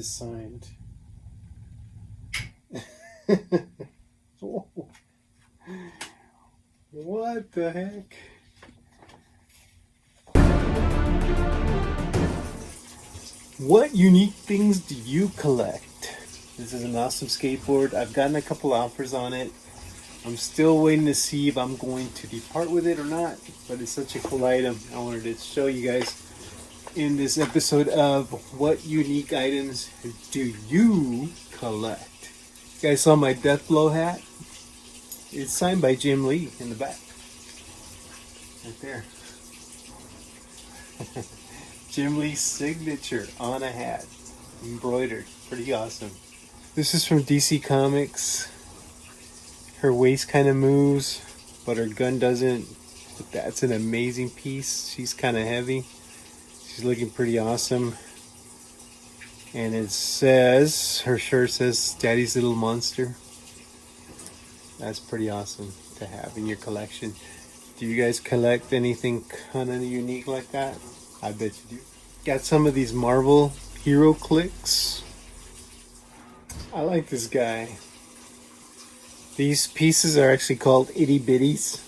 this signed. What the heck? What unique things do you collect? This is an awesome skateboard. I've gotten a couple offers on it. I'm still waiting to see if I'm going to depart with it or not, but it's such a cool item. I wanted to show you guys in this episode of what unique items do you collect. You guys saw my Death Blow hat? It's signed by Jim Lee in the back. Right there. Jim Lee's signature on a hat. Embroidered. Pretty awesome. This is from DC Comics. Her waist kind of moves, but her gun doesn't. But that's an amazing piece. She's kind of heavy. She's looking pretty awesome. And it says, her shirt says, Daddy's Little Monster. That's pretty awesome to have in your collection. Do you guys collect anything kind of unique like that? I bet you do. Got some of these Marvel Hero Clicks. I like this guy. These pieces are actually called Itty Bitties.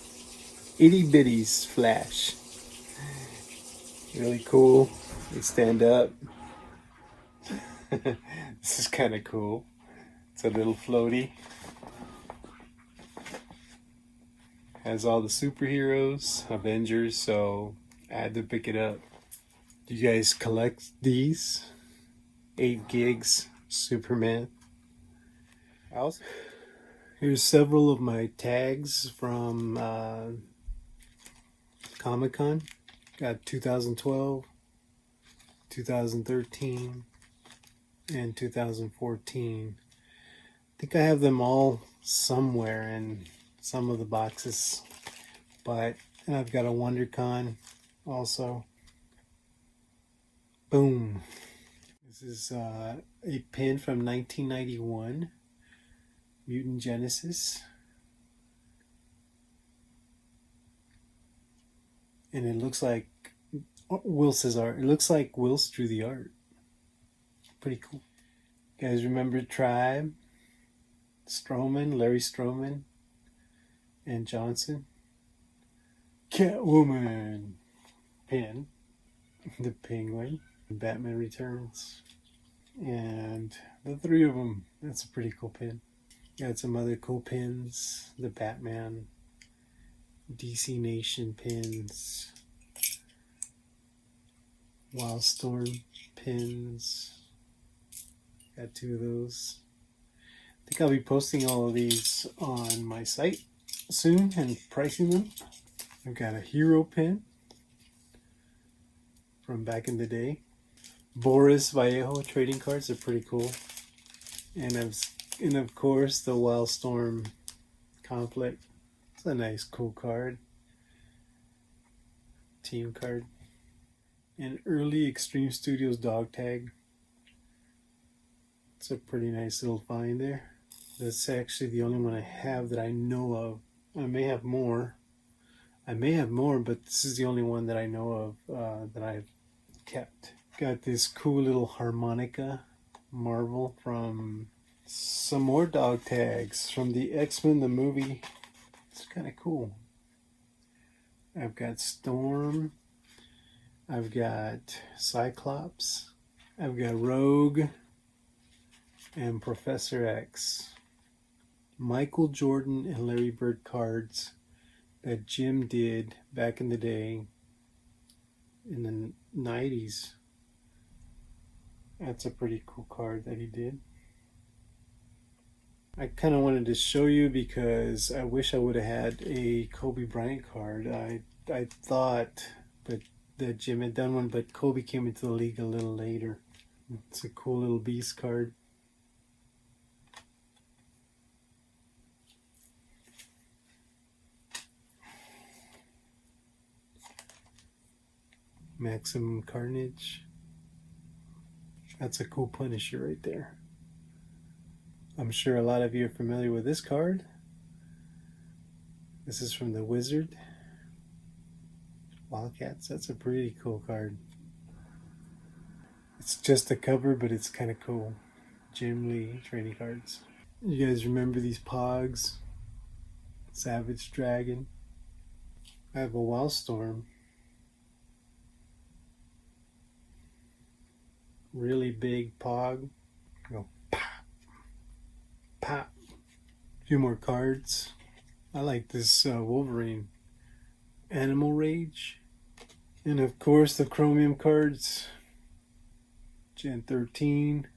Itty Bitties Flash. Really cool. They stand up. This is kind of cool. It's a little floaty. Has all the superheroes, Avengers, so I had to pick it up. Do you guys collect these? 8 gigs, Superman. Here's several of my tags from Comic-Con. Got 2012, 2013, and 2014. I think I have them all somewhere in some of the boxes, but I've got a WonderCon also. Boom. This is a pin from 1991, Mutant Genesis. And it looks like Wils's art. It looks like Wills drew the art. Pretty cool. You guys remember Tribe? Strowman, Larry Strowman, and Johnson. Catwoman pin. The Penguin. Batman Returns. And the 3 of them. That's a pretty cool pin. Got some other cool pins. The Batman, DC Nation pins, Wildstorm pins. Got 2 of those. I think I'll be posting all of these on my site soon and pricing them. I've got a hero pin from back in the day. Boris Vallejo trading cards are pretty cool. And of course the Wildstorm conflict. It's a nice cool card. Team card. An early Extreme Studios dog tag. It's a pretty nice little find there. That's actually the only one I have that I know of. I may have more, but this is the only one that I know of that I've kept. Got this cool little harmonica marble from some more dog tags from the X-Men the movie. It's kind of cool. I've got Storm. I've got Cyclops. I've got Rogue and Professor X. Michael Jordan and Larry Bird cards that Jim did back in the day in the 90s. That's a pretty cool card that he did. I kind of wanted to show you because I wish I would have had a Kobe Bryant card. I thought that Jim had done one, but Kobe came into the league a little later. It's a cool little beast card. Maximum Carnage. That's a cool Punisher right there. I'm sure a lot of you are familiar with this card. This is from the Wizard. Wildcats. That's a pretty cool card. It's just a cover, but it's kind of cool. Jim Lee trading cards. You guys remember these Pogs? Savage Dragon. I have a Wildstorm. Really big Pog. Go pop, pop. A few more cards. I like this Wolverine. Animal Rage. And of course the Chromium cards. Gen 13.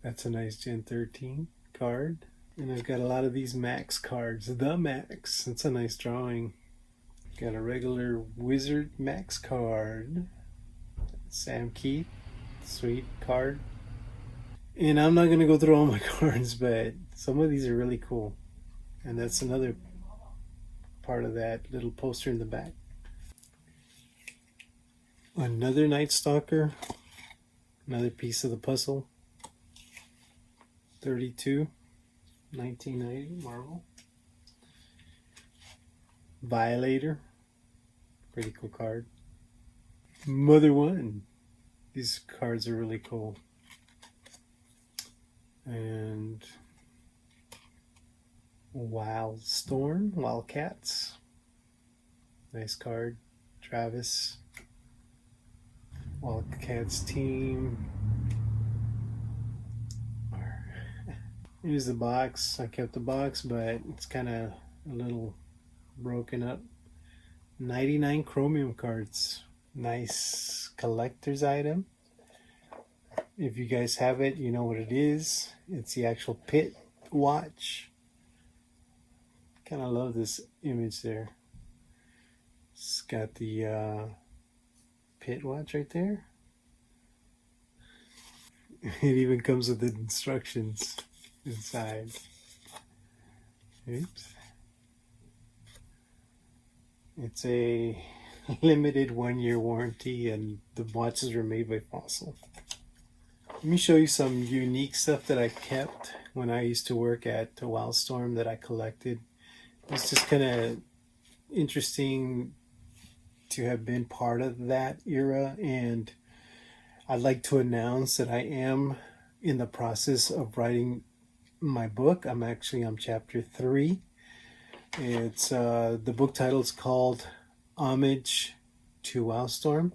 That's a nice Gen 13 card. And I've got a lot of these Max cards. The Max. That's a nice drawing. Got a regular Wizard Max card. Sam Keith. Sweet card. And I'm not going to go through all my cards, but some of these are really cool. And that's another part of that little poster in the back. Another Night Stalker. Another piece of the puzzle. 32. 1990 Marvel. Violator. Pretty cool card. Mother One. These cards are really cool. And Wildstorm, Wildcats. Nice card. Travis. Wildcats team. Here's the box. I kept the box, but it's kind of a little broken up. 99 Chromium cards. Nice collector's item. If you guys have it, you know what it is. It's the actual pit watch. Kind of love this image there. It's got the pit watch right there. It even comes with the instructions inside. Oops. It's a limited 1-year warranty, and the watches were made by Fossil. Let me show you some unique stuff that I kept when I used to work at Wildstorm that I collected. It's just kind of interesting to have been part of that era, and I'd like to announce that I am in the process of writing my book. I'm actually on chapter 3. It's the book title is called Homage to Wildstorm.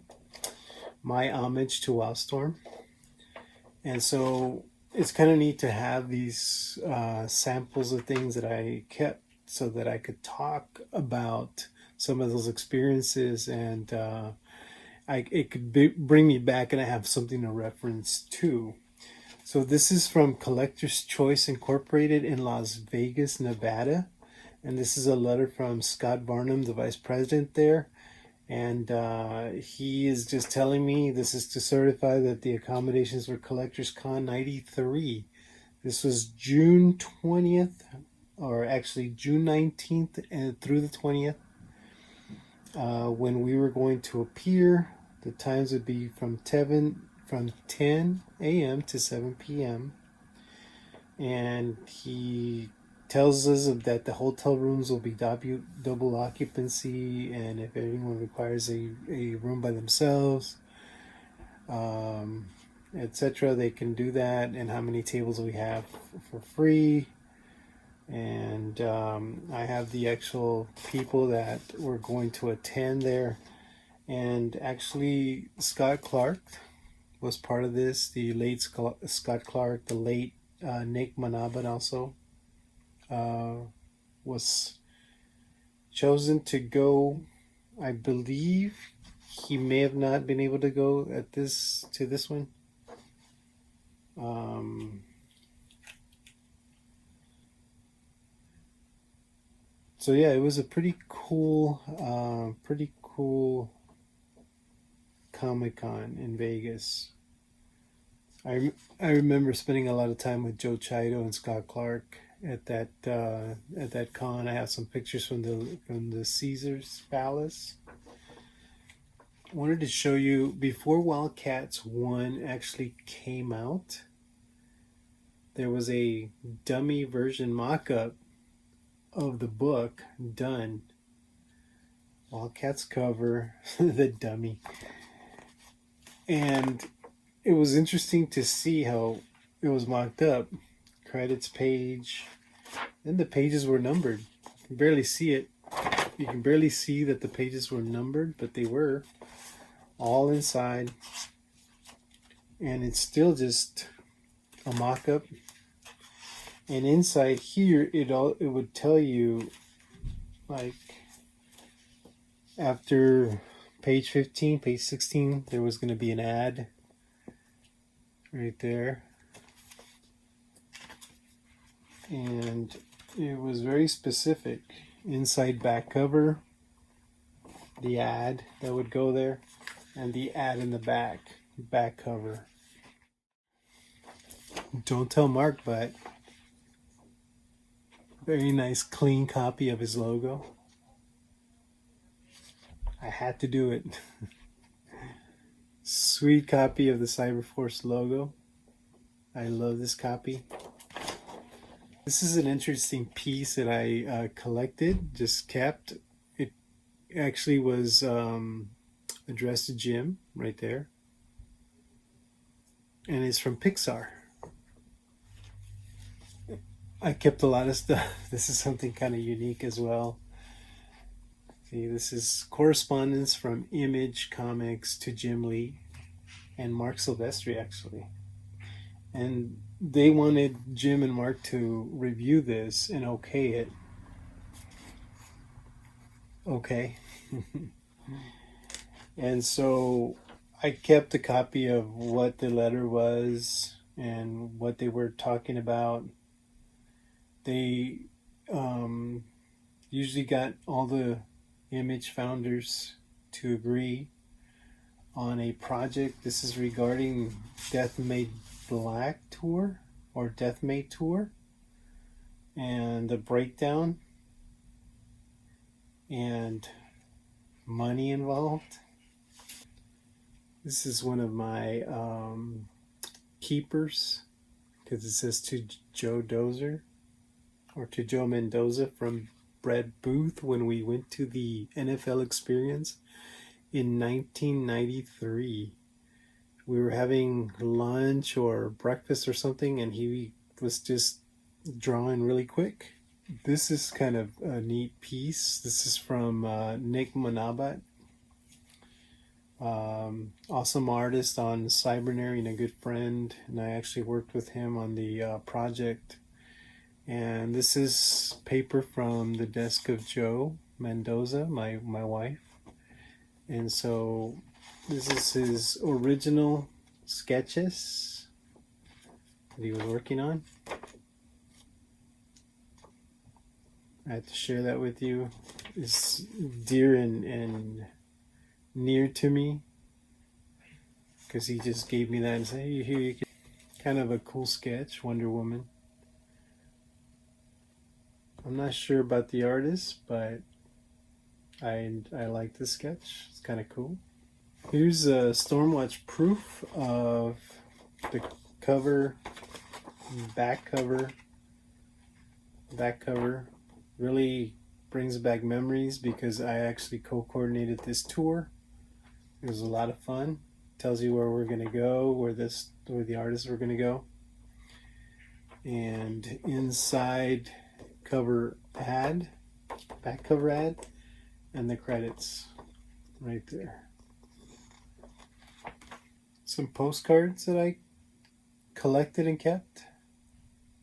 My Homage to Wildstorm. And so it's kind of neat to have these samples of things that I kept so that I could talk about some of those experiences, and it could bring me back and I have something to reference to. So this is from Collector's Choice Incorporated in Las Vegas, Nevada. And this is a letter from Scott Barnum, the vice president there. And he is just telling me this is to certify that the accommodations were Collectors Con 93. This was June 20th, or actually June 19th and through the 20th, when we were going to appear. The times would be from 10 a.m. to 7 p.m. And he tells us that the hotel rooms will be double occupancy, and if anyone requires a room by themselves, etc., they can do that, and how many tables we have for free. And I have the actual people that were going to attend there, and actually Scott Clark was part of this, the late Scott Clark, the late Nick Manaban also was chosen to go. I believe he may have not been able to go to this one. So yeah, it was a pretty cool Comic-Con in Vegas. I remember spending a lot of time with Joe Chido and Scott Clark at that con. I have some pictures from the Caesar's Palace. I wanted to show you, before Wildcats 1 actually came out, there was a dummy version mock-up of the book done. Wildcats cover, the dummy. And it was interesting to see how it was mocked up. Credits page, and the pages were numbered. You can barely see it. You can barely see that the pages were numbered, but they were all inside. And it's still just a mock-up. And inside here, it would tell you, like, after page 15, page 16, there was going to be an ad right there. And it was very specific. Inside back cover, the ad that would go there, and the ad in the back cover. Don't tell Mark, but very nice clean copy of his logo. I had to do it. Sweet copy of the Cyberforce logo. I love this copy. This is an interesting piece that I collected, just kept. It actually was addressed to Jim right there. And it's from Pixar. I kept a lot of stuff. This is something kind of unique as well. See, this is correspondence from Image Comics to Jim Lee and Mark Silvestri, actually. And they wanted Jim and Mark to review this and okay it. Okay. And so I kept a copy of what the letter was and what they were talking about. They usually got all the Image founders to agree on a project. This is regarding Death Made Black tour or Death Made tour and the breakdown and money involved. This is one of my keepers because it says to Joe Dozer or to Joe Mendoza from Brad Booth when we went to the NFL experience in 1993. We were having lunch or breakfast or something, and he was just drawing really quick. This is kind of a neat piece. This is from Nick Manabat, awesome artist on Cybernary and a good friend, and I actually worked with him on the project. And this is paper from the desk of Joe Mendoza, my wife. And so this is his original sketches that he was working on. I had to share that with you. It's dear and near to me because he just gave me that and said, hey, here you can. Kind of a cool sketch, Wonder Woman. I'm not sure about the artist, but I like the sketch. It's kind of cool. Here's a Stormwatch proof of the cover, back cover. Really brings back memories because I actually co-coordinated this tour. It was a lot of fun. Tells you where we're gonna go, where the artists were gonna go, and inside cover ad, back cover ad, and the credits right there. Some postcards that I collected and kept.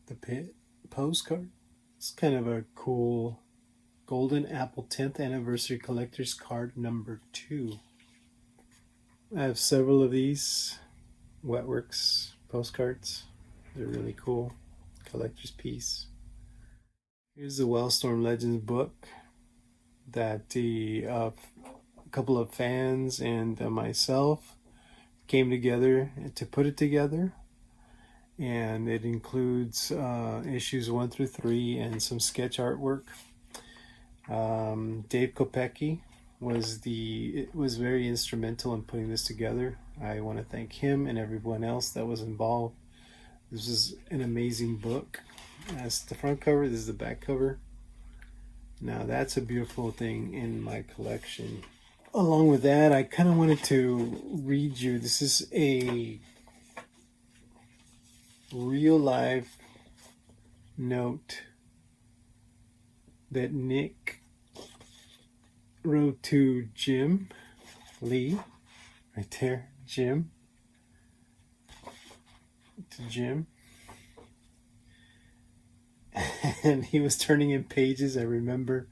The pit postcard. It's kind of a cool Golden Apple 10th Anniversary Collector's Card number 2. I have several of these Wetworks postcards. They're really cool. Collector's piece. Here's the Wildstorm Legends book that a couple of fans and myself came together to put it together. And it includes issues 1 through 3 and some sketch artwork. Dave Kopecki was very instrumental in putting this together. I want to thank him and everyone else that was involved. This is an amazing book. That's the front cover. This is the back cover. Now that's a beautiful thing in my collection. Along with that, I kind of wanted to read you. This is a real life note that Nick wrote to Jim Lee, right there, Jim, to Jim. And he was turning in pages, I remember.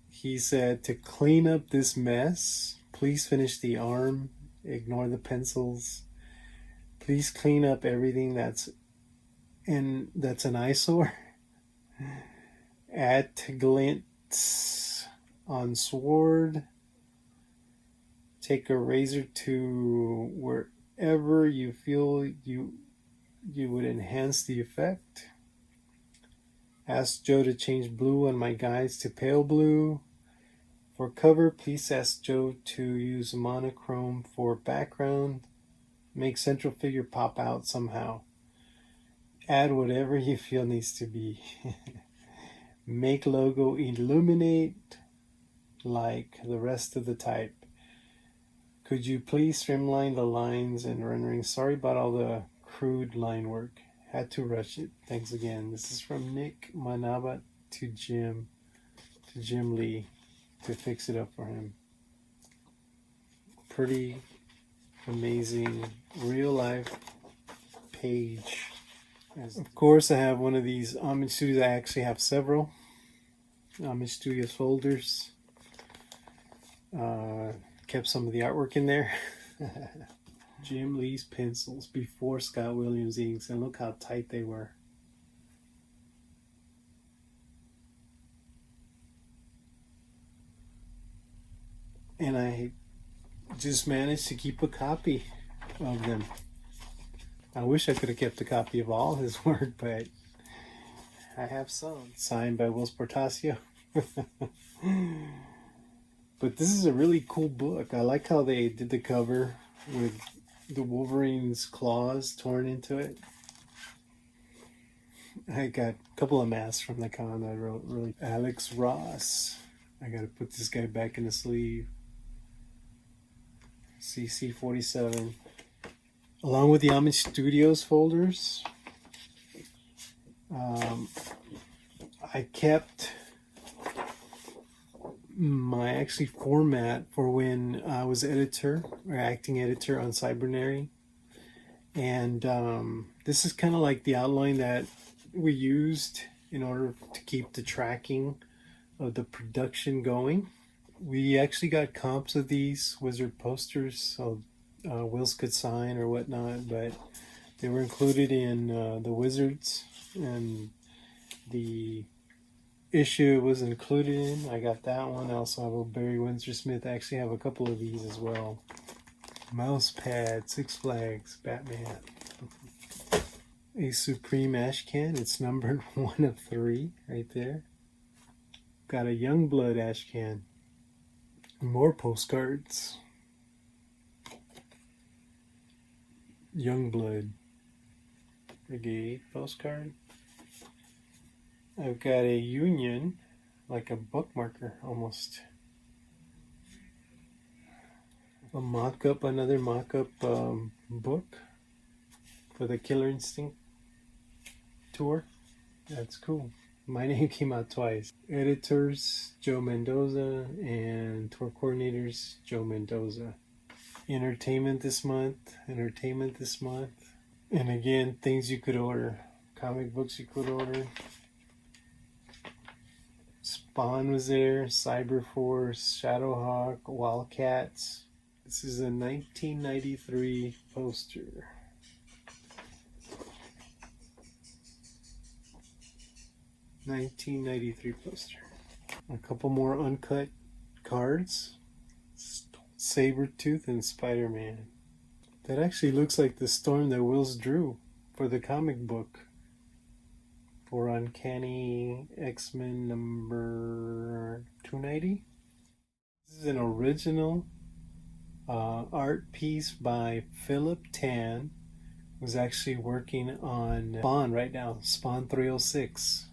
He said, to clean up this mess, please finish the arm, ignore the pencils. Please clean up everything that's an eyesore. Add glints on sword. Take a razor to wherever you feel you would enhance the effect. Ask Joe to change blue on my guides to pale blue. For cover, please ask Joe to use monochrome for background. Make central figure pop out somehow. Add whatever you feel needs to be. Make logo illuminate like the rest of the type. Could you please streamline the lines and rendering? Sorry about all the crude line work. Had to rush it. Thanks again. This is from Nick Manaba to Jim Lee to fix it up for him. Pretty amazing real life page. Of course, I have one of these Homage Studios. I actually have several Homage Studios folders. Kept some of the artwork in there. Jim Lee's pencils before Scott Williams inks, and look how tight they were. And I just managed to keep a copy of them. I wish I could have kept a copy of all his work, but I have some. Signed by Will Portasio. But this is a really cool book. I like how they did the cover with the Wolverine's claws torn into it. I got a couple of masks from the con I wrote. Really, Alex Ross. I got to put this guy back in the sleeve. CC47. Along with the Homage Studios folders, I kept my actually format for when I was editor or acting editor on Cybernary. And this is kind of like the outline that we used in order to keep the tracking of the production going. We actually got comps of these wizard posters, so Wills could sign or whatnot, but they were included in the Wizards, and the issue it was included in. I got that one. I also have a Barry Windsor Smith. I actually have a couple of these as well. Mouse pad, Six Flags, Batman. A Supreme ash can. It's numbered 1 of 3 right there. Got a Youngblood ash can. More postcards. Youngblood Brigade postcard. I've got a Union, like a bookmarker almost. A mock-up, another mock-up book for the Killer Instinct tour. That's cool. My name came out twice. Editors, Joe Mendoza, and tour coordinators, Joe Mendoza. Entertainment this month. And again, things you could order. Comic books you could order. Spawn was there, Cyberforce, Shadowhawk, Wildcats. This is a 1993 poster. A couple more uncut cards. Sabretooth and Spider-Man. That actually looks like the storm that Wills drew for the comic book for Uncanny X-Men number 290. This is an original art piece by Philip Tan, who's actually working on Spawn right now, Spawn 306.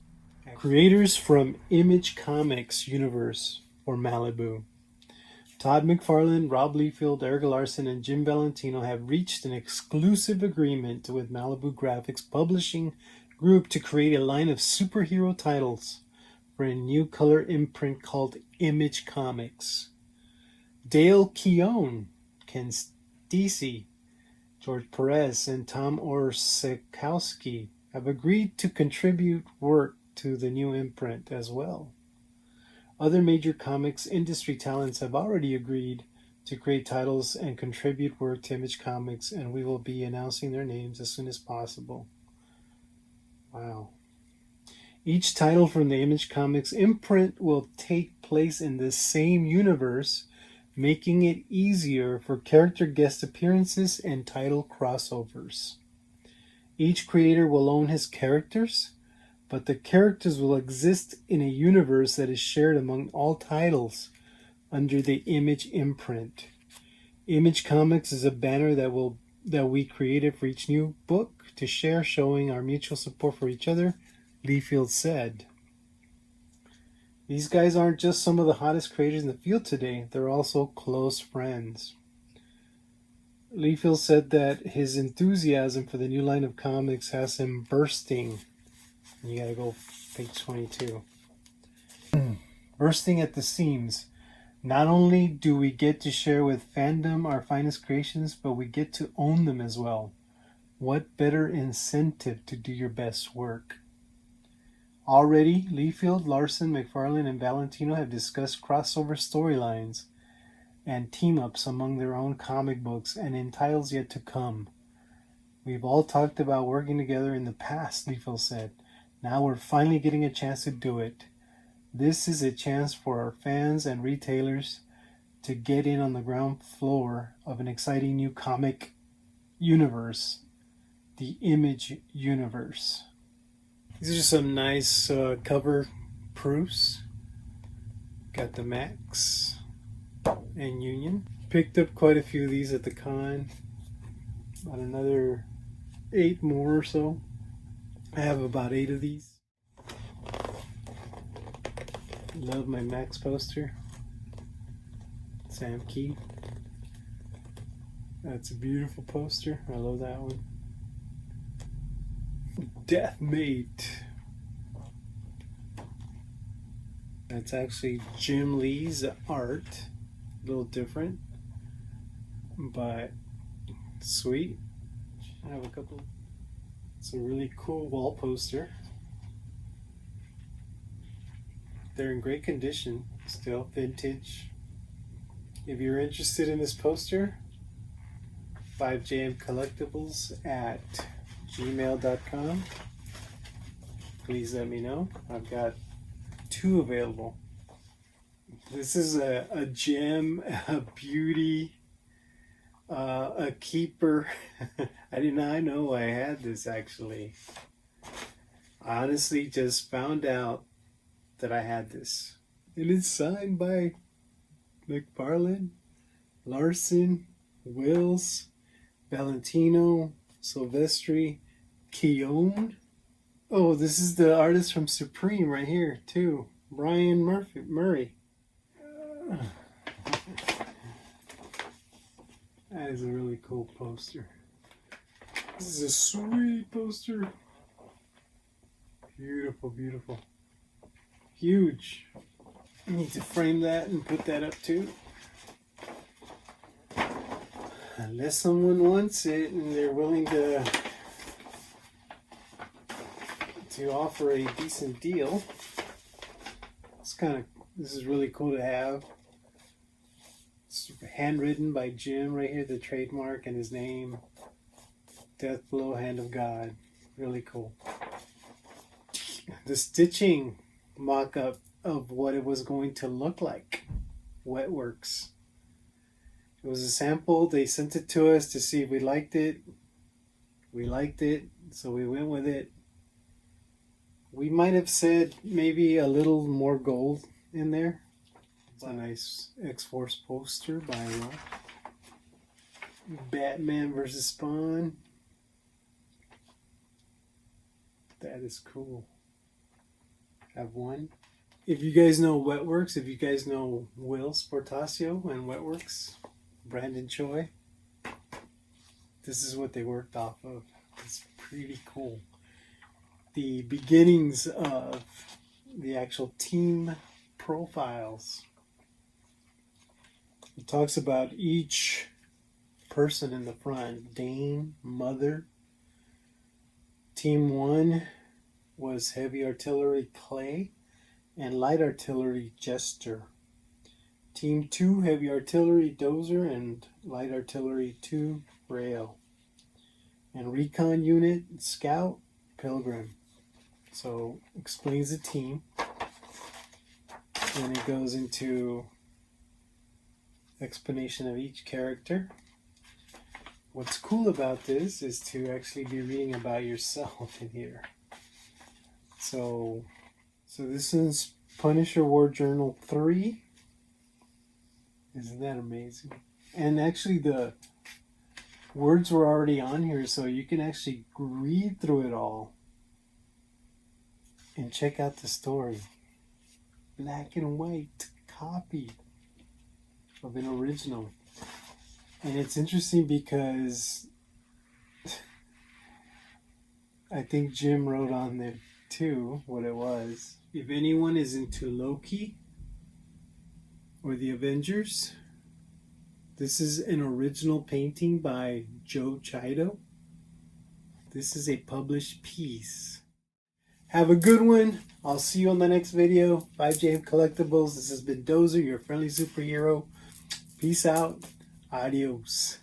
Creators from Image Comics universe for Malibu. Todd McFarlane, Rob Liefeld, Eric Larson, and Jim Valentino have reached an exclusive agreement with Malibu Graphics Publishing Group to create a line of superhero titles for a new color imprint called Image Comics. Dale Keown, Ken Steacy, George Perez, and Tom Orzechowski have agreed to contribute work to the new imprint as well. Other major comics industry talents have already agreed to create titles and contribute work to Image Comics, and we will be announcing their names as soon as possible. Wow. Each title from the Image Comics imprint will take place in the same universe, making it easier for character guest appearances and title crossovers. Each creator will own his characters, but the characters will exist in a universe that is shared among all titles under the Image imprint. Image Comics is a banner that we created for each new book to share, showing our mutual support for each other, Liefeld said. These guys aren't just some of the hottest creators in the field today, they're also close friends. Liefeld said that his enthusiasm for the new line of comics has him bursting. You gotta go page 22. Bursting at the seams. Not only do we get to share with fandom our finest creations, but we get to own them as well. What better incentive to do your best work? Already, Liefeld, Larson, McFarlane, and Valentino have discussed crossover storylines and team-ups among their own comic books and in titles yet to come. We've all talked about working together in the past, Liefeld said. Now we're finally getting a chance to do it. This is a chance for our fans and retailers to get in on the ground floor of an exciting new comic universe, the Image universe. These are just some nice cover proofs. Got the Max and Union. Picked up quite a few of these at the con. About another 8 more or so. I have about 8 of these. Love my Max poster. Sam Key. That's a beautiful poster. I love that one. Deathmate. That's actually Jim Lee's art. A little different, but sweet. I have a couple. It's a really cool wall poster. They're in great condition, still vintage. If you're interested in this poster, 5JM Collectibles at gmail.com. Please let me know. I've got 2 available. This is a gem, a beauty, a keeper. I did not know I had this actually. I honestly just found out that I had this. And it's signed by McFarlane, Larson, Wills, Valentino, Silvestri, Keown. Oh, this is the artist from Supreme right here too. Brian Murray. That is a really cool poster. This is a sweet poster. Beautiful, beautiful. Huge. I need to frame that and put that up too. Unless someone wants it and they're willing to offer a decent deal. This is really cool to have. It's handwritten by Jim right here, the trademark and his name. Deathblow, Hand of God. Really cool. The stitching mock-up of what it was going to look like. Wetworks. It was a sample. They sent it to us to see if we liked it. We liked it, so we went with it. We might have said maybe a little more gold in there. It's a nice X-Force poster by Rob. Batman vs. Spawn. That is cool. Have one. If you guys know Wetworks, if you guys know Will Sportasio and Wetworks, Brandon Choi, this is what they worked off of. It's pretty cool. The beginnings of the actual team profiles. It talks about each person in the front. Dane, Mother. Team 1 was Heavy Artillery Clay and Light Artillery Jester. Team 2, Heavy Artillery Dozer and Light Artillery 2 Rail. And Recon Unit, Scout, Pilgrim. So, explains the team. Then it goes into explanation of each character. What's cool about this is to actually be reading about yourself in here. So this is Punisher War Journal 3. Isn't that amazing? And actually the words were already on here, so you can actually read through it all and check out the story. Black and white copy of an original. And it's interesting because I think Jim wrote on there too what it was. If anyone is into Loki or the Avengers, this is an original painting by Joe Chido. This is a published piece. Have a good one. I'll see you on the next video. 5J Collectibles. This has been Dozer, your friendly superhero. Peace out. Adios.